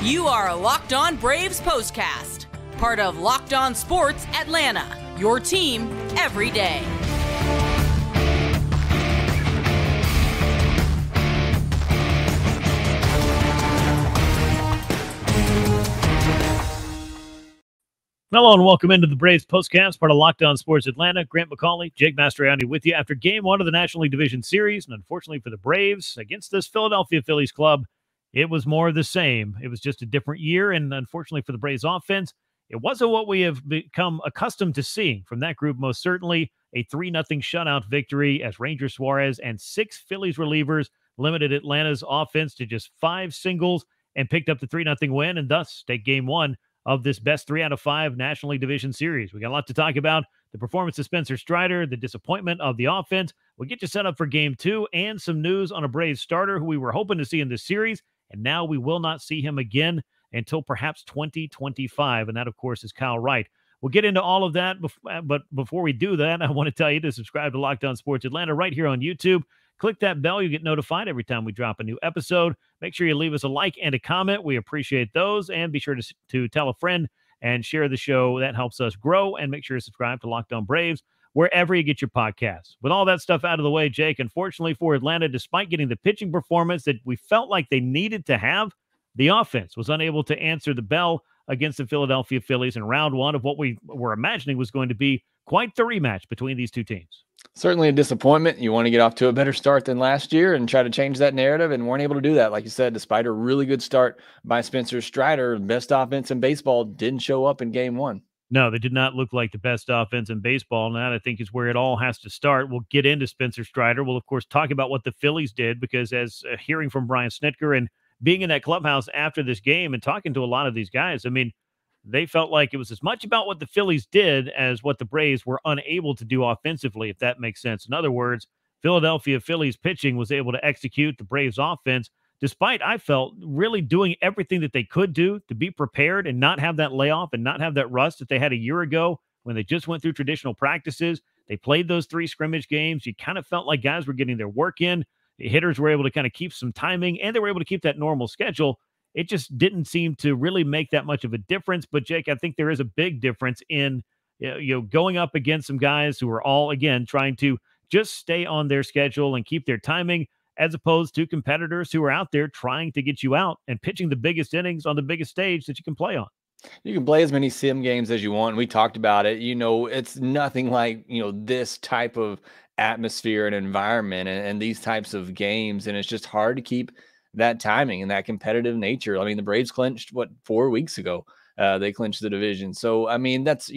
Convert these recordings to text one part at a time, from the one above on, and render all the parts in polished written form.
You are Locked On Braves Postcast, part of Locked On Sports Atlanta, your team every day. Hello and welcome into the Braves Postcast, part of Locked On Sports Atlanta. Grant McAuley, Jake Mastroianni with you after Game 1 of the National League Division Series. And unfortunately for the Braves, against this Philadelphia Phillies club, it was more of the same. It was just a different year, and unfortunately for the Braves offense, it wasn't what we have become accustomed to seeing from that group. Most certainly a 3-0 shutout victory as Ranger Suarez and 6 Phillies relievers limited Atlanta's offense to just 5 singles and picked up the 3-0 win, and thus take Game 1 of this best 3 out of 5 National League Division Series. We got a lot to talk about. The performance of Spencer Strider, the disappointment of the offense. We'll get you set up for Game 2 and some news on a Braves starter who we were hoping to see in this series, and now we will not see him again until perhaps 2025, and that, of course, is Kyle Wright. We'll get into all of that, but before we do that, I want to tell you to subscribe to Locked On Sports Atlanta right here on YouTube. Click that bell. You get notified every time we drop a new episode. Make sure you leave us a like and a comment. We appreciate those. And be sure to tell a friend and share the show. That helps us grow. And make sure to subscribe to Locked On Braves wherever you get your podcasts. With all that stuff out of the way, Jake, unfortunately for Atlanta, despite getting the pitching performance that we felt like they needed to have, the offense was unable to answer the bell against the Philadelphia Phillies in round 1 of what we were imagining was going to be quite the rematch between these two teams. Certainly a disappointment. You want to get off to a better start than last year and try to change that narrative, and weren't able to do that. Like you said, despite a really good start by Spencer Strider, best offense in baseball didn't show up in Game 1. No, they did not look like the best offense in baseball, and that, I think, is where it all has to start. We'll get into Spencer Strider. We'll, of course, talk about what the Phillies did, because as hearing from Brian Snitker and being in that clubhouse after this game and talking to a lot of these guys, I mean, they felt like it was as much about what the Phillies did as what the Braves were unable to do offensively, if that makes sense. In other words, Philadelphia Phillies pitching was able to execute the Braves offense, despite, I felt, really doing everything that they could do to be prepared and not have that layoff and not have that rust that they had a year ago when they just went through traditional practices. They played those 3 scrimmage games. You kind of felt like guys were getting their work in. The hitters were able to kind of keep some timing, and they were able to keep that normal schedule. It just didn't seem to really make that much of a difference. But, Jake, I think there is a big difference in going up against some guys who are all, again, trying to just stay on their schedule and keep their timing, as opposed to competitors who are out there trying to get you out and pitching the biggest innings on the biggest stage that you can play on. You can play as many sim games as you want. And we talked about it. It's nothing like, this type of atmosphere and environment and these types of games. And it's just hard to keep that timing and that competitive nature. I mean, the Braves clinched 4 weeks ago. They clinched the division. So, I mean, that's,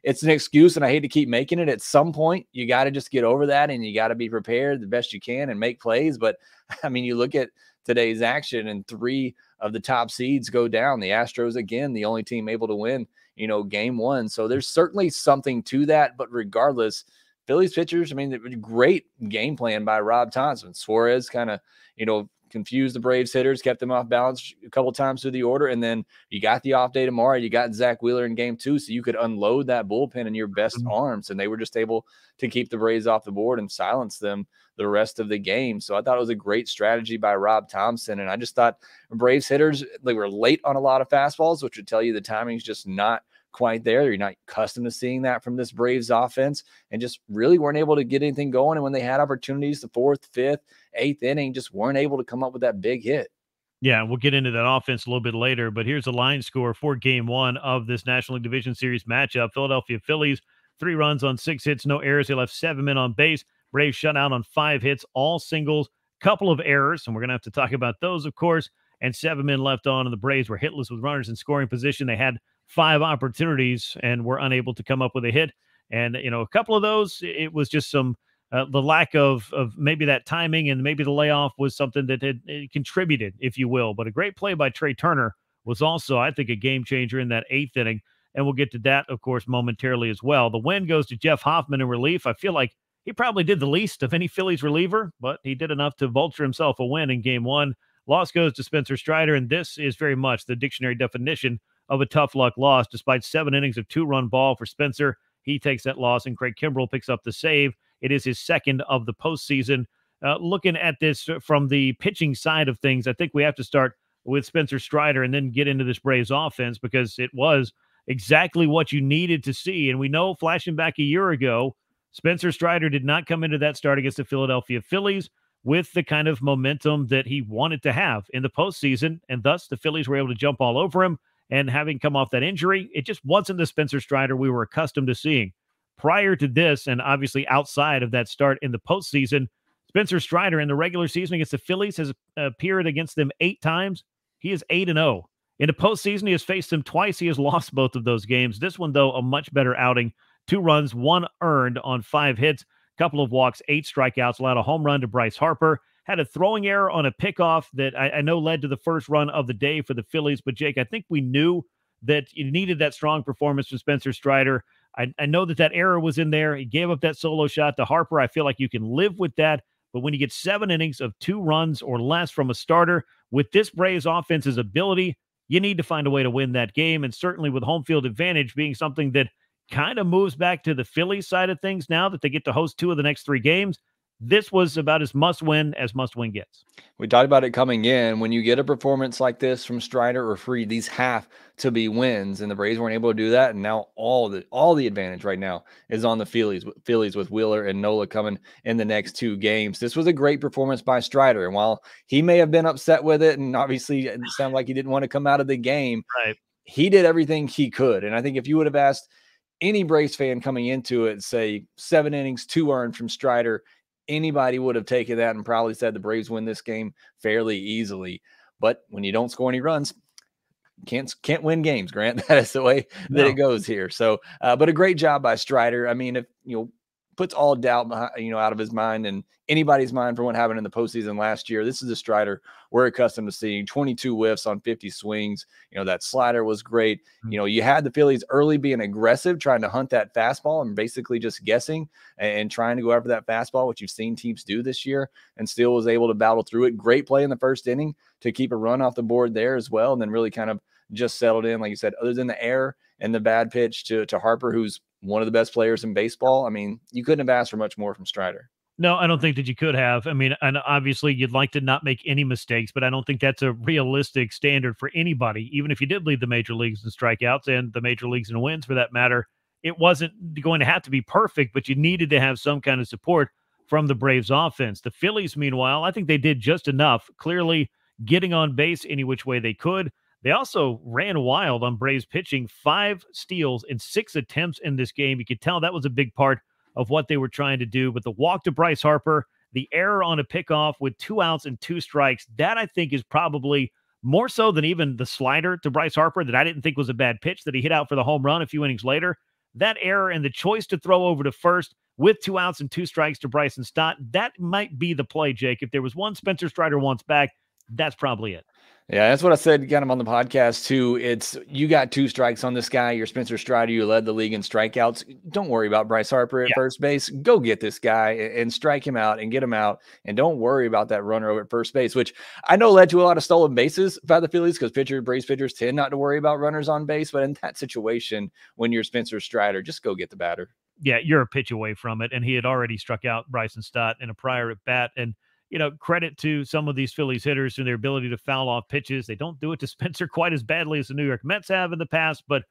it's an excuse, and I hate to keep making it. At some point, you got to just get over that, and you got to be prepared the best you can and make plays. But, I mean, you look at today's action, and 3 of the top seeds go down. The Astros, again, the only team able to win, Game 1. So there's certainly something to that. But regardless, Phillies pitchers, I mean, great game plan by Rob Thompson. Suarez kind of, confused the Braves hitters, kept them off balance a couple times through the order, and then you got the off day tomorrow. You got Zach Wheeler in Game 2, so you could unload that bullpen in your best arms, and they were just able to keep the Braves off the board and silence them the rest of the game. So I thought it was a great strategy by Rob Thompson, and I just thought Braves hitters, they were late on a lot of fastballs, which would tell you the timing's just not quite there. You're not accustomed to seeing that from this Braves offense, and just really weren't able to get anything going. And when they had opportunities, the 4th, 5th, 8th inning, just weren't able to come up with that big hit. Yeah, we'll get into that offense a little bit later, but here's the line score for Game 1 of this National League Division Series matchup. Philadelphia Phillies, 3 runs on 6 hits, no errors. They left 7 men on base. Braves shut out on 5 hits, all singles, couple of errors, and we're going to have to talk about those, of course, and 7 men left on, and the Braves were hitless with runners in scoring position. They had 5 opportunities and were unable to come up with a hit. And, a couple of those, it was just some the lack of maybe that timing, and maybe the layoff was something that had contributed, if you will. But a great play by Trey Turner was also, I think, a game changer in that 8th inning. And we'll get to that, of course, momentarily as well. The win goes to Jeff Hoffman in relief. I feel like he probably did the least of any Phillies reliever, but he did enough to vulture himself a win in Game 1. Loss goes to Spencer Strider, and this is very much the dictionary definition of a tough luck loss. Despite 7 innings of 2-run ball for Spencer, he takes that loss, and Craig Kimbrell picks up the save. It is his 2nd of the postseason. Looking at this from the pitching side of things, I think we have to start with Spencer Strider and then get into this Braves offense, because it was exactly what you needed to see. And we know, flashing back a year ago, Spencer Strider did not come into that start against the Philadelphia Phillies with the kind of momentum that he wanted to have in the postseason, and thus the Phillies were able to jump all over him. And having come off that injury, it just wasn't the Spencer Strider we were accustomed to seeing. Prior to this, and obviously outside of that start in the postseason, Spencer Strider in the regular season against the Phillies has appeared against them 8 times. He is 8-0. In the postseason, he has faced them twice. He has lost both of those games. This one, though, a much better outing. 2 runs, 1 earned on 5 hits, couple of walks, 8 strikeouts, allowed a home run to Bryce Harper. Had a throwing error on a pickoff that I know led to the first run of the day for the Phillies. But, Jake, I think we knew that you needed that strong performance from Spencer Strider. I know that error was in there. He gave up that solo shot to Harper. I feel like you can live with that. But when you get 7 innings of 2 runs or less from a starter, with this Braves offense's ability, you need to find a way to win that game. And certainly with home field advantage being something that kind of moves back to the Phillies side of things now that they get to host 2 of the next 3 games, this was about as must-win gets. We talked about it coming in. When you get a performance like this from Strider or Fried, these have to be wins, and the Braves weren't able to do that. And now all the advantage right now is on the Phillies with Wheeler and Nola coming in the next 2 games. This was a great performance by Strider, and while he may have been upset with it, and obviously it sounded like he didn't want to come out of the game, right, he did everything he could. And I think if you would have asked any Braves fan coming into it, say 7 innings, 2 earned from Strider, anybody would have taken that and probably said the Braves win this game fairly easily. But when you don't score any runs, can't win games, Grant. That is the way that it goes here. So, but a great job by Strider. I mean, if puts all doubt behind, out of his mind and anybody's mind for what happened in the postseason last year. This is a Strider we're accustomed to seeing. 22 whiffs on 50 swings. That slider was great. You had the Phillies early being aggressive, trying to hunt that fastball and basically just guessing and trying to go after that fastball, which you've seen teams do this year, and still was able to battle through it. Great play in the first inning to keep a run off the board there as well, and then really kind of just settled in, like you said, other than the error and the bad pitch to Harper, who's one of the best players in baseball. I mean, you couldn't have asked for much more from Strider. No, I don't think that you could have. I mean, and obviously you'd like to not make any mistakes, but I don't think that's a realistic standard for anybody. Even if you did lead the major leagues in strikeouts and the major leagues in wins for that matter, it wasn't going to have to be perfect, but you needed to have some kind of support from the Braves offense. The Phillies, meanwhile, I think they did just enough, clearly getting on base any which way they could. They also ran wild on Braves pitching, 5 steals in 6 attempts in this game. You could tell that was a big part of what they were trying to do. But the walk to Bryce Harper, the error on a pickoff with 2 outs and 2 strikes, that I think is probably more so than even the slider to Bryce Harper that I didn't think was a bad pitch that he hit out for the home run a few innings later. That error and the choice to throw over to first with 2 outs and 2 strikes to Bryson Stott, that might be the play, Jake. If there was one Spencer Strider wants back, that's probably it. Yeah, that's what I said kind of on the podcast too. It's you got 2 strikes on this guy. You're Spencer Strider. You led the league in strikeouts. Don't worry about Bryce Harper at first base. Go get this guy and strike him out and get him out. And don't worry about that runner over at first base, which I know led to a lot of stolen bases by the Phillies because Braves pitchers tend not to worry about runners on base. But in that situation, when you're Spencer Strider, just go get the batter. Yeah, you're a pitch away from it. And he had already struck out Bryson Stott in a prior at bat. And credit to some of these Phillies hitters and their ability to foul off pitches. They don't do it to Spencer quite as badly as the New York Mets have in the past. But,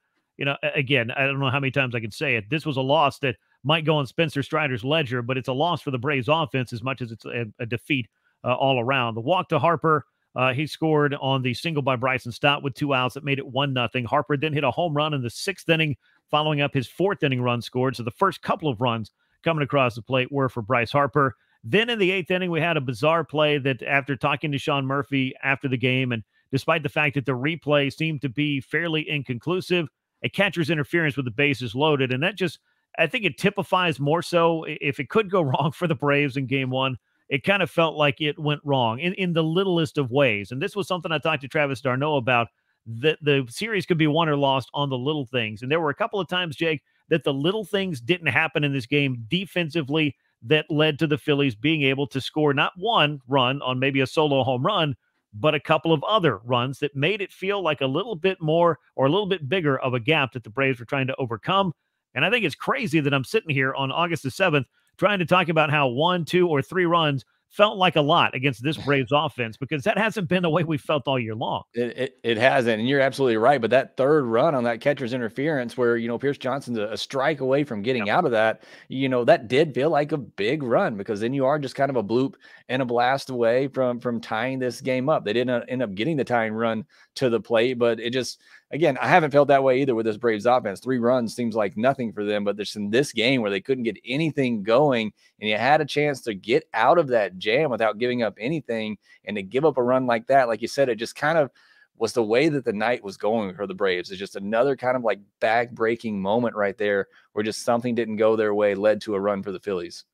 again, I don't know how many times I can say it. This was a loss that might go on Spencer Strider's ledger, but it's a loss for the Braves offense as much as it's a defeat all around. The walk to Harper, he scored on the single by Bryson Stott with 2 outs that made it 1-0. Harper then hit a home run in the 6th inning, following up his 4th inning run scored. So the first couple of runs coming across the plate were for Bryce Harper. Then in the 8th inning, we had a bizarre play that after talking to Sean Murphy after the game, and despite the fact that the replay seemed to be fairly inconclusive, a catcher's interference with the bases loaded. And that just, I think it typifies more so if it could go wrong for the Braves in game 1, it kind of felt like it went wrong in the littlest of ways. And this was something I talked to Travis d'Arnaud about, that the series could be won or lost on the little things. And there were a couple of times, Jake, that the little things didn't happen in this game defensively that led to the Phillies being able to score not one run on maybe a solo home run, but a couple of other runs that made it feel like a little bit more or a little bit bigger of a gap that the Braves were trying to overcome. And I think it's crazy that I'm sitting here on August the 7th trying to talk about how 1, 2, or 3 runs felt like a lot against this Braves offense, because that hasn't been the way we felt all year long. It hasn't, and you're absolutely right. But that third run on that catcher's interference, where Pierce Johnson's a strike away from getting out of that, that did feel like a big run, because then you are just kind of a bloop and a blast away from tying this game up. They didn't end up getting the tying run to the plate, but it just, again, I haven't felt that way either with this Braves offense. 3 runs seems like nothing for them, but there's in this game where they couldn't get anything going, and you had a chance to get out of that jam without giving up anything, and to give up a run like that, like you said, it just kind of was the way that the night was going for the Braves. It's just another kind of like back-breaking moment right there, where just something didn't go their way, led to a run for the Phillies.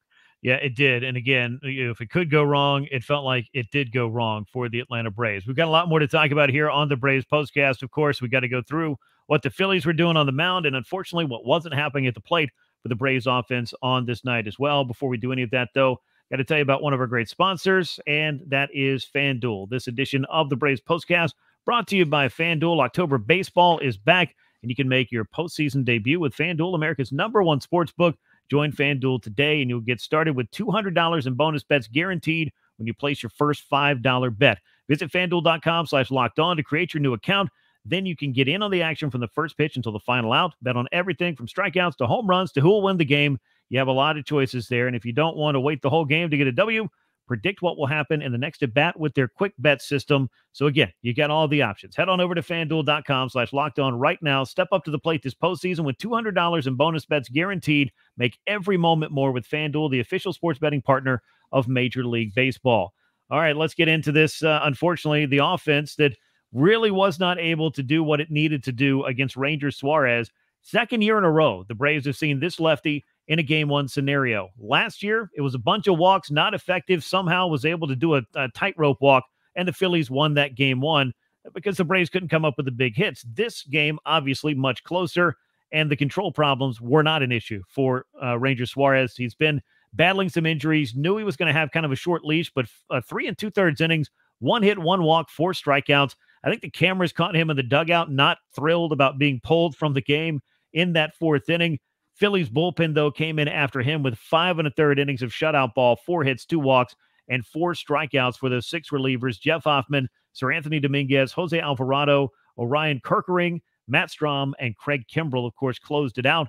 Yeah, it did. And again, if it could go wrong, it felt like it did go wrong for the Atlanta Braves. We've got a lot more to talk about here on the Braves Postcast. Of course, we got to go through what the Phillies were doing on the mound, and unfortunately what wasn't happening at the plate for the Braves offense on this night as well. Before we do any of that, though, got to tell you about one of our great sponsors, and that is FanDuel. This edition of the Braves Postcast brought to you by FanDuel. October baseball is back, and you can make your postseason debut with FanDuel, America's #1 sports book. Join FanDuel today, and you'll get started with $200 in bonus bets guaranteed when you place your first $5 bet. Visit FanDuel.com/lockedon to create your new account. Then you can get in on the action from the first pitch until the final out. Bet on everything from strikeouts to home runs to who will win the game. You have a lot of choices there, and if you don't want to wait the whole game to get a W, predict what will happen in the next at bat with their quick bet system. So again, you got all the options. Head on over to FanDuel.com/lockedon right now. Step up to the plate this postseason with $200 in bonus bets guaranteed. Make every moment more with FanDuel, the official sports betting partner of Major League Baseball. All right, let's get into this. Unfortunately, the offense that really was not able to do what it needed to do against Ranger Suarez. Second year in a row, the Braves have seen this lefty in a Game 1 scenario. Last year, it was a bunch of walks, not effective. Somehow was able to do a tightrope walk, and the Phillies won that Game 1 because the Braves couldn't come up with the big hits. This game, obviously, much closer, and the control problems were not an issue for Ranger Suarez. He's been battling some injuries, knew he was going to have kind of a short leash, but 3 2/3 innings, 1 hit, 1 walk, 4 strikeouts. I think the cameras caught him in the dugout, not thrilled about being pulled from the game in that 4th inning. Phillies bullpen, though, came in after him with 5 1/3 innings of shutout ball, 4 hits, 2 walks, and 4 strikeouts for those 6 relievers: Jeff Hoffman, Sir Anthony Dominguez, Jose Alvarado, Orion Kerkering, Matt Strom, and Craig Kimbrell, of course, closed it out.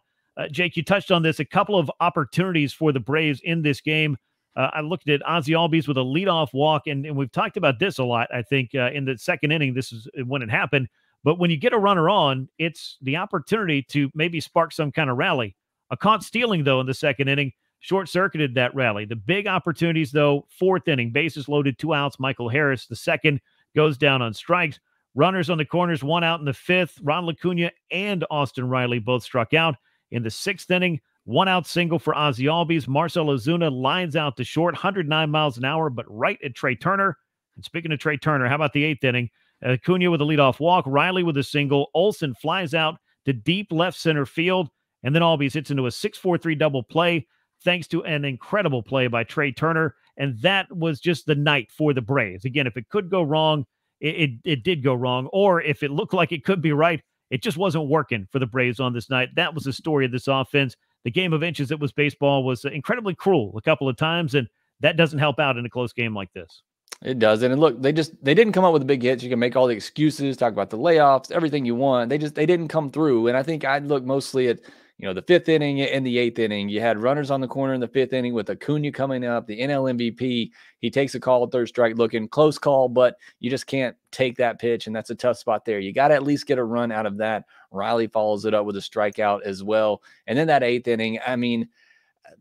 Jake, you touched on this, a couple of opportunities for the Braves in this game. I looked at Ozzie Albies with a leadoff walk, and we've talked about this a lot, I think, in the 2nd inning. This is when it happened. But when you get a runner on, it's the opportunity to maybe spark some kind of rally. A caught stealing, though, in the 2nd inning, short-circuited that rally. The big opportunities, though, 4th inning, bases loaded, 2 outs. Michael Harris, the second, goes down on strikes. Runners on the corners, 1 out in the 5th. Ron Acuna and Austin Riley both struck out. In the 6th inning, 1 out single for Ozzie Albies. Marcell Ozuna lines out to short, 109 miles an hour, but right at Trey Turner. And speaking of Trey Turner, how about the 8th inning? Acuna with a leadoff walk, Riley with a single. Olsen flies out to deep left center field, and then Albies hits into a 6-4-3 double play thanks to an incredible play by Trey Turner. And that was just the night for the Braves. Again, if it could go wrong, it did go wrong. Or if it looked like it could be right, it just wasn't working for the Braves on this night. That was the story of this offense. The game of inches that was baseball was incredibly cruel a couple of times, and that doesn't help out in a close game like this. It doesn't. And look, they didn't come up with the big hits. You can make all the excuses, talk about the layoffs, everything you want. They didn't come through. And I think I'd look mostly at, the 5th inning and the 8th inning. You had runners on the corner in the 5th inning with Acuna coming up, the NL MVP. He takes a call at 3rd strike, looking close call, but you just can't take that pitch, and that's a tough spot there. You got to at least get a run out of that. Riley follows it up with a strikeout as well. And then that 8th inning, I mean,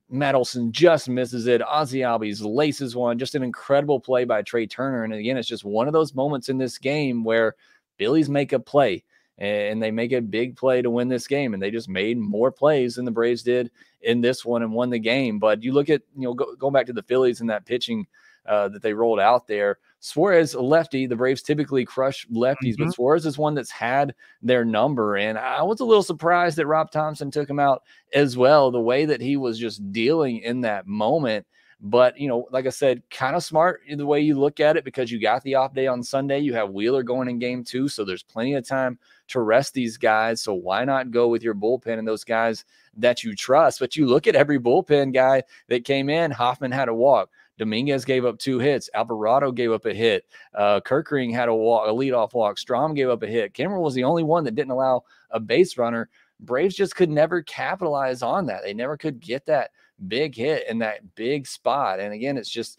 Matt Olson just misses it. Ozzie Albies laces one. Just an incredible play by Trey Turner. And again, it's just one of those moments in this game where Phillies make a play, and they make a big play to win this game. And they just made more plays than the Braves did in this one and won the game. But you look at, going back to the Phillies and that pitching that they rolled out there. Suarez, a lefty. The Braves typically crush lefties, but Suarez is one that's had their number. And I was a little surprised that Rob Thompson took him out as well, the way that he was just dealing in that moment. But, like I said, kind of smart in the way you look at it, because you got the off day on Sunday. You have Wheeler going in Game 2, so there's plenty of time to rest these guys. So why not go with your bullpen and those guys that you trust? But you look at every bullpen guy that came in. Hoffman had a walk. Dominguez gave up 2 hits. Alvarado gave up a hit. Kirkering had a leadoff walk. Strom gave up a hit. Kimbrel was the only one that didn't allow a base runner. Braves just could never capitalize on that. They never could get that big hit in that big spot. And again, it's just,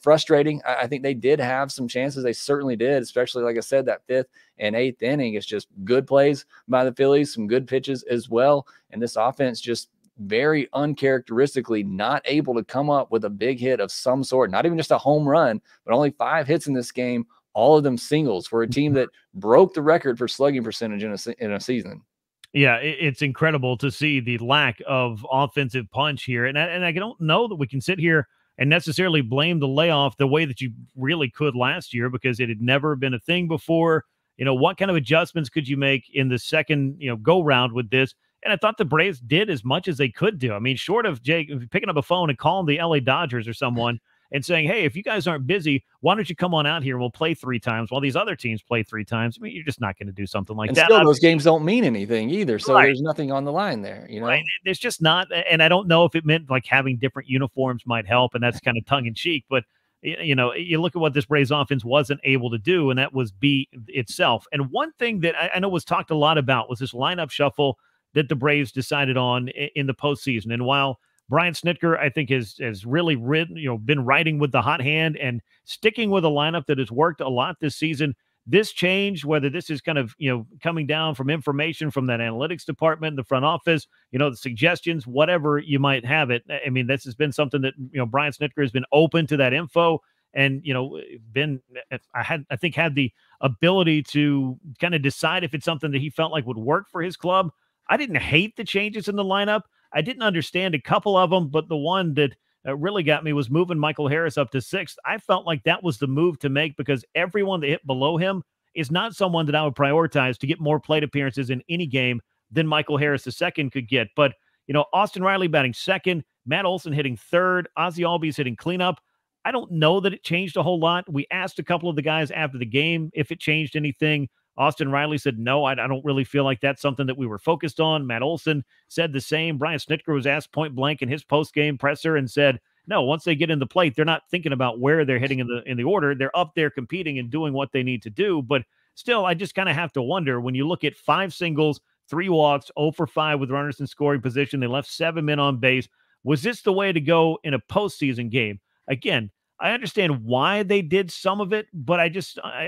frustrating. I think they did have some chances. They certainly did, especially, like I said, that 5th and 8th inning. It's just good plays by the Phillies, some good pitches as well. And this offense just very uncharacteristically not able to come up with a big hit of some sort, not even just a home run, but only 5 hits in this game, all of them singles for a team that broke the record for slugging percentage in a season. Yeah, it's incredible to see the lack of offensive punch here. And I don't know that we can sit here and necessarily blame the layoff the way that you really could last year, because it had never been a thing before. What kind of adjustments could you make in the second, go round with this? And I thought the Braves did as much as they could do. I mean, short of Jake picking up a phone and calling the LA Dodgers or someone and saying, hey, if you guys aren't busy, why don't you come on out here and we'll play 3 times while these other teams play 3 times? I mean, you're just not going to do something like and that. Still, those games don't mean anything either. So Right. There's nothing on the line there, Right. There's just not. And I don't know if it meant like having different uniforms might help. And that's kind of tongue in cheek. But, you look at what this Braves offense wasn't able to do, and that was be itself. And one thing that I know was talked a lot about was this lineup shuffle that the Braves decided on in the postseason. And while Brian Snitker, I think, has really been riding with the hot hand and sticking with a lineup that has worked a lot this season. This change, whether this is kind of coming down from information from that analytics department, the front office, the suggestions, whatever you might have it. I mean, this has been something that Brian Snitker has been open to that info, and I think had the ability to kind of decide if it's something that he felt like would work for his club. I didn't hate the changes in the lineup. I didn't understand a couple of them, but the one that really got me was moving Michael Harris up to 6th. I felt like that was the move to make, because everyone that hit below him is not someone that I would prioritize to get more plate appearances in any game than Michael Harris II could get. But, Austin Riley batting 2nd, Matt Olson hitting 3rd, Ozzie Albies hitting cleanup. I don't know that it changed a whole lot. We asked a couple of the guys after the game if it changed anything. Austin Riley said, no, I don't really feel like that's something that we were focused on. Matt Olson said the same. Brian Snitker was asked point blank in his post-game presser and said, no, once they get in the plate, they're not thinking about where they're hitting in the order. They're up there competing and doing what they need to do. But still, I just kind of have to wonder, when you look at 5 singles, 3 walks, 0 for 5 with runners in scoring position, they left 7 men on base. Was this the way to go in a postseason game? Again, I understand why they did some of it, but I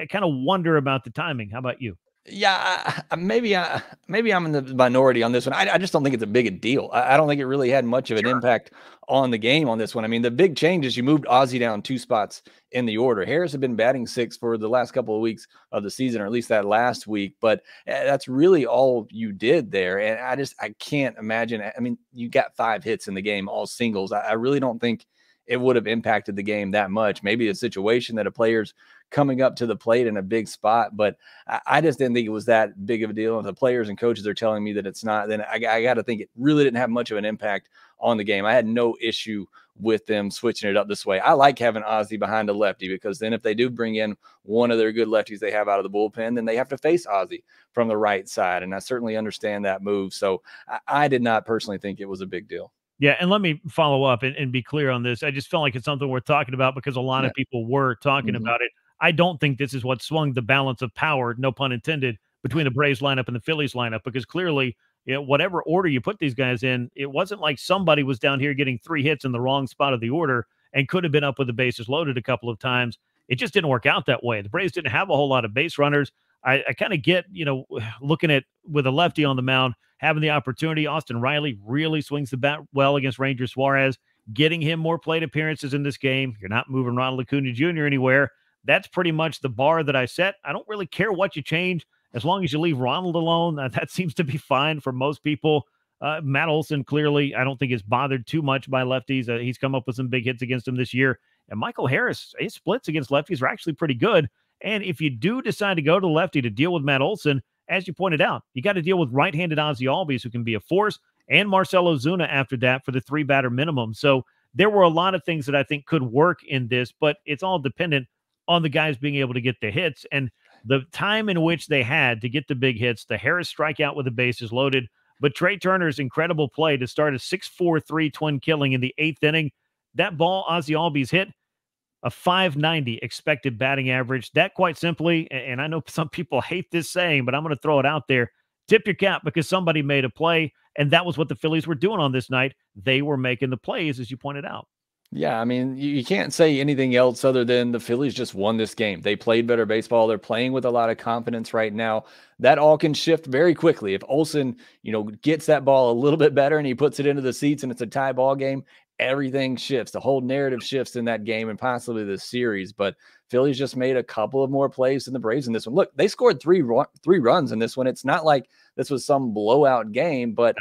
kind of wonder about the timing. How about you? Yeah, maybe I'm in the minority on this one. I just don't think it's a big a deal. I don't think it really had much of an impact on the game on this one. I mean, the big change is you moved Ozzie down 2 spots in the order. Harris had been batting 6th for the last couple of weeks of the season, or at least that last week. But that's really all you did there. And I can't imagine. I mean, you got 5 hits in the game, all singles. I really don't think it would have impacted the game that much. Maybe a situation that a player's coming up to the plate in a big spot, but I just didn't think it was that big of a deal. If the players and coaches are telling me that it's not, then I got to think it really didn't have much of an impact on the game. I had no issue with them switching it up this way. I like having Ozzie behind a lefty, because then if they do bring in one of their good lefties they have out of the bullpen, then they have to face Ozzie from the right side. And I certainly understand that move. So I did not personally think it was a big deal. Yeah, and let me follow up and be clear on this. I just felt like it's something worth talking about, because a lot of people were talking about it. I don't think this is what swung the balance of power, no pun intended, between the Braves lineup and the Phillies lineup, because clearly, whatever order you put these guys in, it wasn't like somebody was down here getting 3 hits in the wrong spot of the order and could have been up with the bases loaded a couple of times. It just didn't work out that way. The Braves didn't have a whole lot of base runners. I kind of get, looking at with a lefty on the mound, having the opportunity. Austin Riley really swings the bat well against Ranger Suarez, getting him more plate appearances in this game. You're not moving Ronald Acuna Jr. anywhere. That's pretty much the bar that I set. I don't really care what you change, as long as you leave Ronald alone. That seems to be fine for most people. Matt Olson, clearly, I don't think is bothered too much by lefties. He's come up with some big hits against him this year. And Michael Harris, his splits against lefties are actually pretty good. And if you do decide to go to lefty to deal with Matt Olson, as you pointed out, you got to deal with right-handed Ozzie Albies, who can be a force, and Marcell Ozuna after that for the 3-batter minimum. So there were a lot of things that I think could work in this, but it's all dependent on the guys being able to get the hits. And the time in which they had to get the big hits, the Harris strikeout with the bases loaded, but Trey Turner's incredible play to start a 6-4-3 twin killing in the 8th inning. That ball Ozzie Albies hit, a 590 expected batting average. That quite simply, and I know some people hate this saying, but I'm going to throw it out there. Tip your cap because somebody made a play, and that was what the Phillies were doing on this night. They were making the plays, as you pointed out. Yeah, I mean, you can't say anything else other than the Phillies just won this game. They played better baseball. They're playing with a lot of confidence right now. That all can shift very quickly. If Olsen, gets that ball a little bit better and he puts it into the seats and it's a tie ball game, everything shifts. The whole narrative shifts in that game and possibly the series. But Phillies just made a couple of more plays than the Braves in this one. Look, they scored three runs in this one. It's not like this was some blowout game, but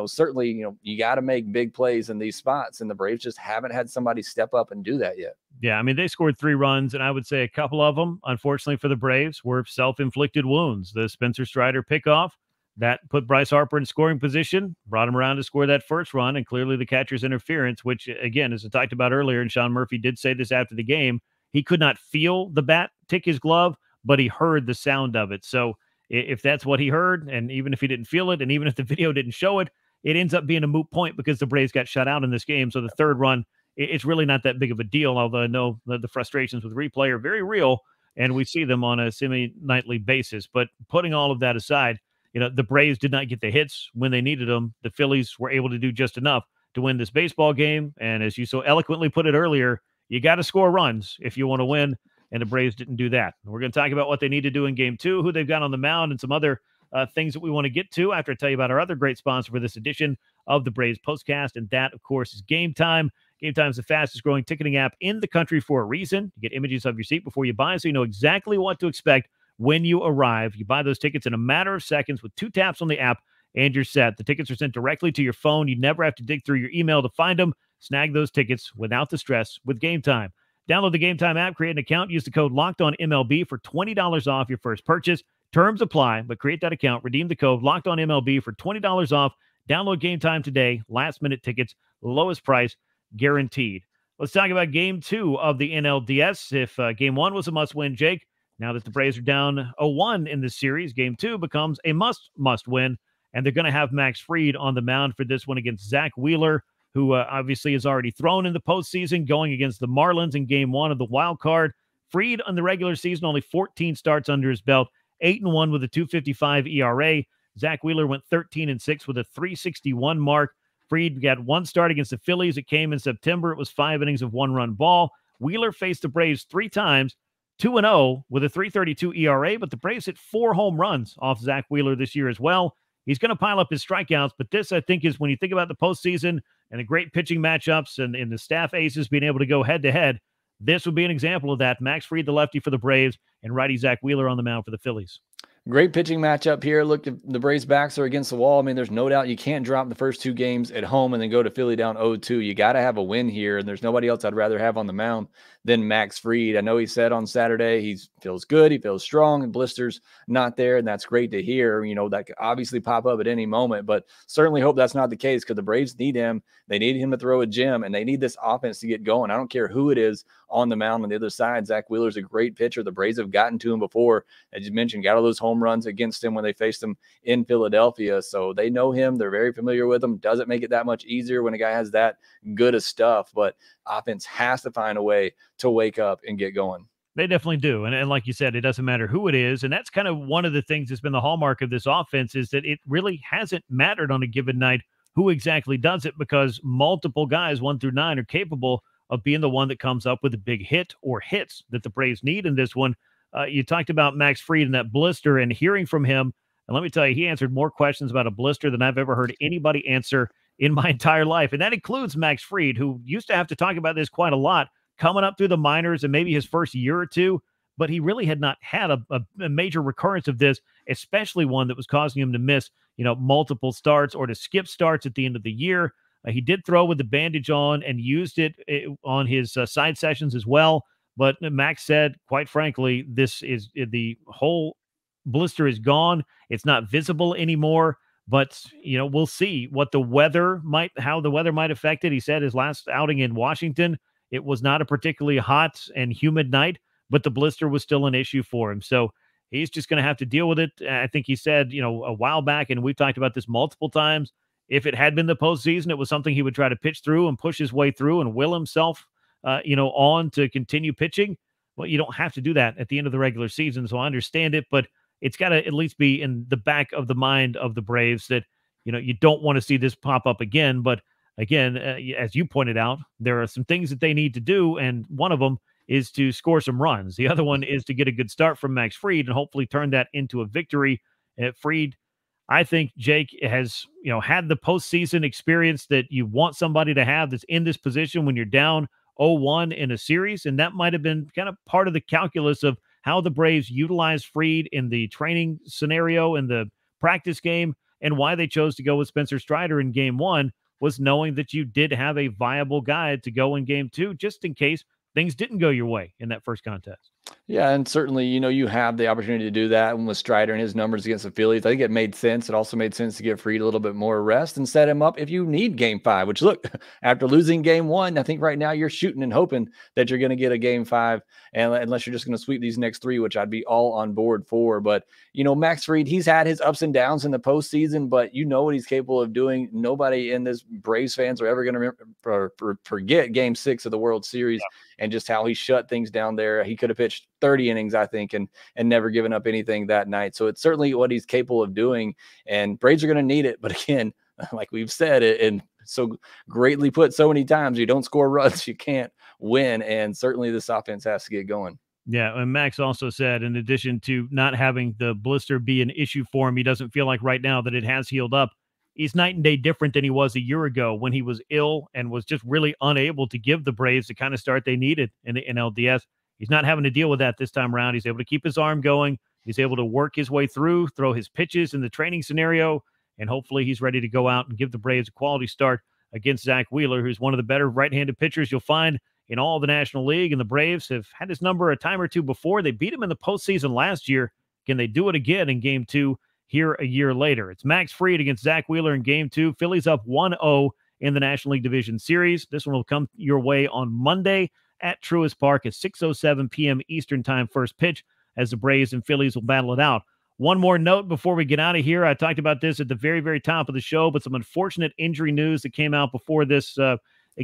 certainly, you got to make big plays in these spots, and the Braves just haven't had somebody step up and do that yet. Yeah, I mean, they scored 3 runs, and I would say a couple of them, unfortunately for the Braves, were self-inflicted wounds. The Spencer Strider pickoff, that put Bryce Harper in scoring position, brought him around to score that first run, and clearly the catcher's interference, which, again, as I talked about earlier, and Sean Murphy did say this after the game, he could not feel the bat tick his glove, but he heard the sound of it. So if that's what he heard, and even if he didn't feel it, and even if the video didn't show it, it ends up being a moot point because the Braves got shut out in this game. So the third run, it's really not that big of a deal, although I know the frustrations with replay are very real, and we see them on a semi-nightly basis. But putting all of that aside, the Braves did not get the hits when they needed them. The Phillies were able to do just enough to win this baseball game. And as you so eloquently put it earlier, you got to score runs if you want to win, and the Braves didn't do that. We're going to talk about what they need to do in Game 2, who they've got on the mound, and some other things that we want to get to after I tell you about our other great sponsor for this edition of the Braves Postcast, and that, of course, is Game Time. Game Time is the fastest-growing ticketing app in the country for a reason. You get images of your seat before you buy, so you know exactly what to expect when you arrive. You buy those tickets in a matter of seconds with 2 taps on the app, and you're set. The tickets are sent directly to your phone. You never have to dig through your email to find them. Snag those tickets without the stress with Game Time. Download the Game Time app, create an account, use the code LOCKEDONMLB for $20 off your first purchase. Terms apply, but create that account, redeem the code LOCKEDONMLB for $20 off. Download Game Time today. Last-minute tickets, lowest price, guaranteed. Let's talk about Game 2 of the NLDS. If Game 1 was a must-win, Jake, now that the Braves are down 0-1 in this series, Game 2 becomes a must-win, and they're going to have Max Fried on the mound for this one against Zach Wheeler, who obviously is already thrown in the postseason, going against the Marlins in Game 1 of the wild card. Fried on the regular season, only 14 starts under his belt, 8-1 with a 2.55 ERA. Zach Wheeler went 13-6 with a 3.61 mark. Fried got 1 start against the Phillies. It came in September. It was 5 innings of 1-run ball. Wheeler faced the Braves 3 times, 2-0 with a 3.32 ERA, but the Braves hit 4 home runs off Zach Wheeler this year as well. He's going to pile up his strikeouts, but this, I think, is when you think about the postseason and the great pitching matchups and the staff aces being able to go head-to-head, this would be an example of that. Max Fried, the lefty for the Braves, and righty Zach Wheeler on the mound for the Phillies. Great pitching matchup here. Look, if the Braves' backs are against the wall, I mean, there's no doubt you can't drop the first 2 games at home and then go to Philly down 0-2. You got to have a win here, and there's nobody else I'd rather have on the mound than Max Fried. I know he said on Saturday he feels good, he feels strong, and blisters not there, and that's great to hear. That could obviously pop up at any moment, but certainly hope that's not the case because the Braves need him. They need him to throw a gem, and they need this offense to get going. I don't care who it is on the mound on the other side. Zach Wheeler's a great pitcher. The Braves have gotten to him before. As you mentioned, got all those home runs against him when they faced him in Philadelphia. So they know him. They're very familiar with him. Doesn't make it that much easier when a guy has that good of stuff, but offense has to find a way to wake up and get going. They definitely do. And like you said, it doesn't matter who it is. And that's kind of one of the things that's been the hallmark of this offense is that it really hasn't mattered on a given night who exactly does it because multiple guys, 1 through 9, are capable of being the one that comes up with a big hit or hits that the Braves need in this one. You talked about Max Fried and that blister and hearing from him. And let me tell you, he answered more questions about a blister than I've ever heard anybody answer in my entire life. And that includes Max Fried, who used to have to talk about this quite a lot coming up through the minors and maybe his first year or two, but he really had not had a major recurrence of this, especially one that was causing him to miss, multiple starts or to skip starts at the end of the year. He did throw with the bandage on and used it on his side sessions as well. But Max said, quite frankly, this is the whole blister is gone. It's not visible anymore. But, we'll see how the weather might affect it. He said his last outing in Washington, it was not a particularly hot and humid night, but the blister was still an issue for him. So he's just going to have to deal with it. I think he said, a while back, and we've talked about this multiple times, if it had been the postseason, it was something he would try to pitch through and push his way through and will himself on to continue pitching. Well, you don't have to do that at the end of the regular season, so I understand it, but it's got to at least be in the back of the mind of the Braves that, you don't want to see this pop up again. But again, as you pointed out, there are some things that they need to do, and one of them is to score some runs. The other one is to get a good start from Max Fried and hopefully turn that into a victory. Fried, I think Jake has, had the postseason experience that you want somebody to have that's in this position when you're down 0-1 in a series. And that might have been kind of part of the calculus of how the Braves utilized Fried in the training scenario in the practice game, and why they chose to go with Spencer Strider in game 1 was knowing that you did have a viable guy to go in game 2, just in case things didn't go your way in that first contest. Yeah, and certainly, you have the opportunity to do that. And with Strider and his numbers against the Phillies, I think it made sense. It also made sense to give Fried a little bit more rest and set him up if you need game 5, which, look, after losing game 1, I think right now you're shooting and hoping that you're going to get a game 5, and unless you're just going to sweep these next 3, which I'd be all on board for. But, Max Fried, he's had his ups and downs in the postseason, but you know what he's capable of doing. Nobody in this Braves fans are ever going to forget game 6 of the World Series. Yeah. And just how he shut things down there. He could have pitched 30 innings, I think, and never given up anything that night. So it's certainly what he's capable of doing, and Braves are going to need it. But again, like we've said, and so greatly put so many times, you don't score runs, you can't win. And certainly this offense has to get going. Yeah, and Max also said, in addition to not having the blister be an issue for him, he doesn't feel like right now that it has healed up. He's night and day different than he was a year ago when he was ill and was just really unable to give the Braves the kind of start they needed in the NLDS. He's not having to deal with that this time around. He's able to keep his arm going. He's able to work his way through, throw his pitches in the training scenario, and hopefully he's ready to go out and give the Braves a quality start against Zach Wheeler, who's one of the better right-handed pitchers you'll find in all of the National League. And the Braves have had his number a time or two before. They beat him in the postseason last year. Can they do it again in game 2? Here a year later? It's Max Fried against Zach Wheeler in game 2. Phillies up 1-0 in the National League Division Series. This one will come your way on Monday at Truist Park at 6:07 p.m. Eastern Time, first pitch, as the Braves and Phillies will battle it out. One more note before we get out of here. I talked about this at the very, very top of the show, but some unfortunate injury news that came out before this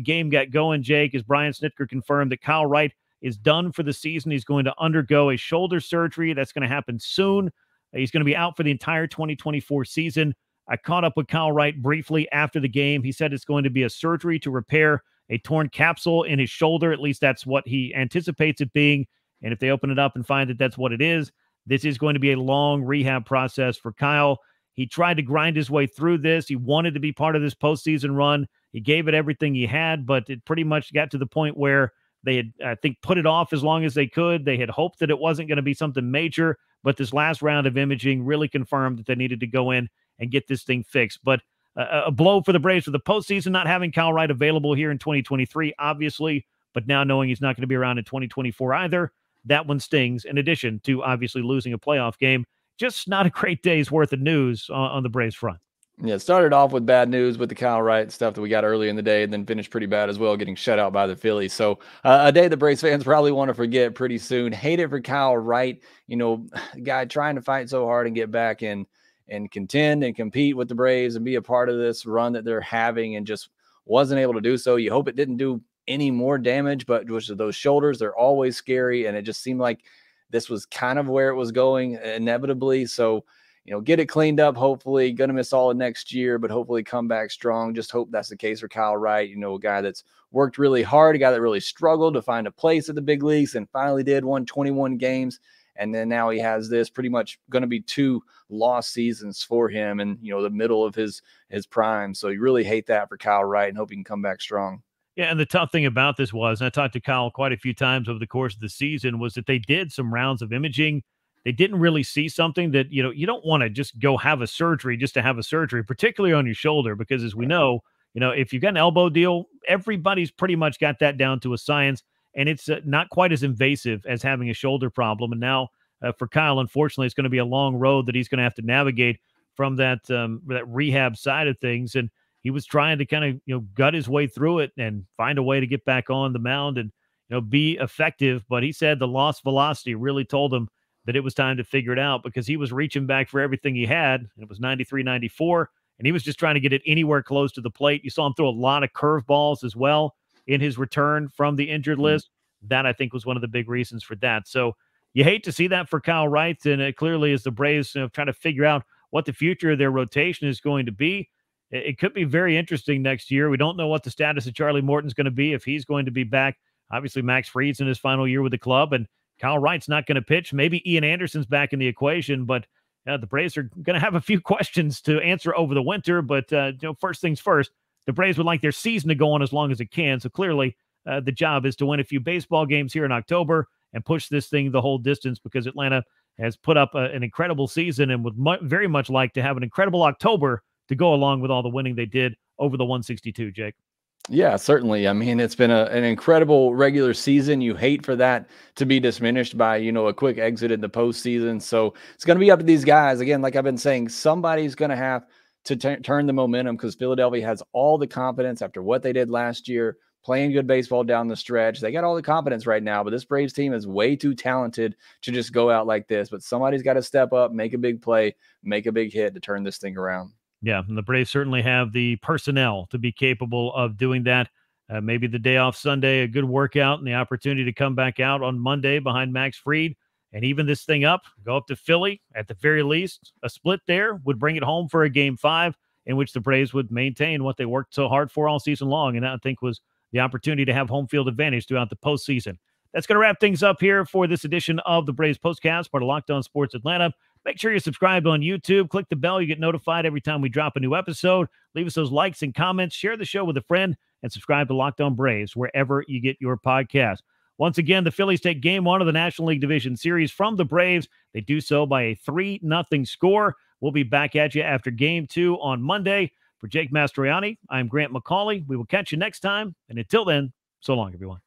game got going, Jake, as Brian Snitker confirmed that Kyle Wright is done for the season. He's going to undergo a shoulder surgery. That's going to happen soon. He's going to be out for the entire 2024 season. I caught up with Kyle Wright briefly after the game. He said it's going to be a surgery to repair a torn capsule in his shoulder. At least that's what he anticipates it being. And if they open it up and find that that's what it is, this is going to be a long rehab process for Kyle. He tried to grind his way through this. He wanted to be part of this postseason run. He gave it everything he had, but it pretty much got to the point where they had, I think, put it off as long as they could. They had hoped that it wasn't going to be something major, but this last round of imaging really confirmed that they needed to go in and get this thing fixed. But a blow for the Braves for the postseason, not having Kyle Wright available here in 2023, obviously, but now knowing he's not going to be around in 2024 either, that one stings, in addition to obviously losing a playoff game. Just not a great day's worth of news on the Braves front. Yeah, it started off with bad news with the Kyle Wright stuff that we got early in the day, and then finished pretty bad as well, getting shut out by the Phillies. So a day the Braves fans probably want to forget pretty soon. Hate it for Kyle Wright, guy trying to fight so hard and get back and contend and compete with the Braves and be a part of this run that they're having, and just wasn't able to do so. You hope it didn't do any more damage, but with those shoulders, they're always scary, and it just seemed like this was kind of where it was going inevitably. So, get it cleaned up, hopefully. Going to miss all of next year, but hopefully come back strong. Just hope that's the case for Kyle Wright, a guy that's worked really hard, a guy that really struggled to find a place at the big leagues and finally did, won 21 games. And then now he has this pretty much going to be 2 lost seasons for him in, the middle of his prime. So you really hate that for Kyle Wright and hope he can come back strong. Yeah, and the tough thing about this was, and I talked to Kyle quite a few times over the course of the season, was that they did some rounds of imaging. They didn't really see something that, you don't want to just go have a surgery just to have a surgery, particularly on your shoulder, because as we know, if you've got an elbow deal, everybody's pretty much got that down to a science, and it's not quite as invasive as having a shoulder problem. And now for Kyle, unfortunately, it's going to be a long road that he's going to have to navigate from that rehab side of things. And he was trying to kind of, gut his way through it and find a way to get back on the mound and, be effective. But he said the lost velocity really told him that it was time to figure it out, because he was reaching back for everything he had. And it was 93, 94, and he was just trying to get it anywhere close to the plate. You saw him throw a lot of curveballs as well. in his return from the injured list. That, I think, was one of the big reasons for that. So you hate to see that for Kyle Wright, and it clearly is the Braves trying to figure out what the future of their rotation is going to be. It could be very interesting next year. We don't know what the status of Charlie Morton's going to be, if he's going to be back. Obviously, Max Fried's in his final year with the club, and Kyle Wright's not going to pitch. Maybe Ian Anderson's back in the equation, but the Braves are going to have a few questions to answer over the winter. But first things first, the Braves would like their season to go on as long as it can. So clearly, the job is to win a few baseball games here in October and push this thing the whole distance, because Atlanta has put up an incredible season and would very much like to have an incredible October to go along with all the winning they did over the 162, Jake. Yeah, certainly. I mean, it's been an incredible regular season. You hate for that to be diminished by, a quick exit in the postseason. So it's going to be up to these guys. Again, like I've been saying, somebody's going to have to turn the momentum, because Philadelphia has all the confidence after what they did last year, playing good baseball down the stretch. They got all the confidence right now, but this Braves team is way too talented to just go out like this. But somebody's got to step up, make a big play, make a big hit to turn this thing around. Yeah, and the Braves certainly have the personnel to be capable of doing that. Maybe the day off Sunday, a good workout, and the opportunity to come back out on Monday behind Max Fried and even this thing up, go up to Philly. At the very least, a split there would bring it home for a Game 5, in which the Braves would maintain what they worked so hard for all season long, and that, I think, was the opportunity to have home field advantage throughout the postseason. That's going to wrap things up here for this edition of the Braves Postcast, part of Locked On Sports Atlanta. Make sure you're subscribed on YouTube. Click the bell. You get notified every time we drop a new episode. Leave us those likes and comments. Share the show with a friend, and subscribe to Locked On Braves wherever you get your podcast. Once again, the Phillies take Game 1 of the National League Division Series from the Braves. They do so by a 3-0 score. We'll be back at you after Game 2 on Monday. For Jake Mastroianni, I'm Grant McAuley. We will catch you next time. And until then, so long, everyone.